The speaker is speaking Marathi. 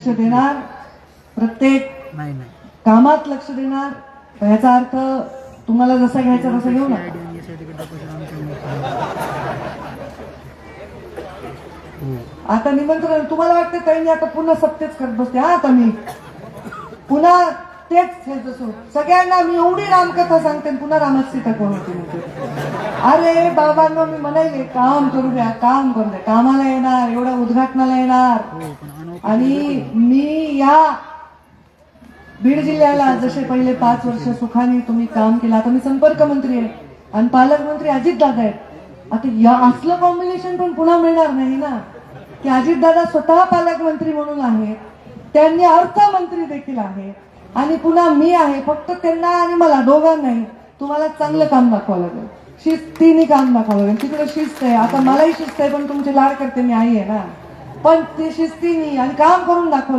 लक्ष देणार, प्रत्येक कामात लक्ष देणार। याचा अर्थ तुम्हाला जसा घ्यायचा तसा घेऊ नका। आता निमंत्रण तुम्हाला वाटतं काही आता पुन्हा सत्तेच करत बसते। आता मी पुन्हा तेच सगळ्यांना मी एवढी रामकथा सांगते, पुन्हा रामाची सीता कोण होती म्हणते। अरे बाबांनो, मी म्हणाले काम करू द्या, काम करू द्या, कामाला येणार, एवढ्या उद्घाटनाला येणार। आणि मी या बीड जिल्ह्याला जसे पहिले 5 वर्ष सुखाने तुम्ही काम केलं, आता मी संपर्क मंत्री आहे आणि पालकमंत्री अजितदादा आहेत। आता या असलं कॉम्बिनेशन पण पुन्हा मिळणार नाही ना, की अजितदादा स्वतः पालकमंत्री म्हणून आहेत, त्यांनी अर्थमंत्री देखील आहे आणि पुन्हा मी आहे। फक्त त्यांना आणि मला दोघांनाही तुम्हाला चांगलं काम दाखवावं लागेल, शिस्तीने काम दाखवावं लागेल। तिकडे शिस्त आहे, आता मलाही शिस्त आहे, पण तुमचे लाड करते मी आई आहे ना, पण ते शिस्तीने आणि काम करून दाखवलं।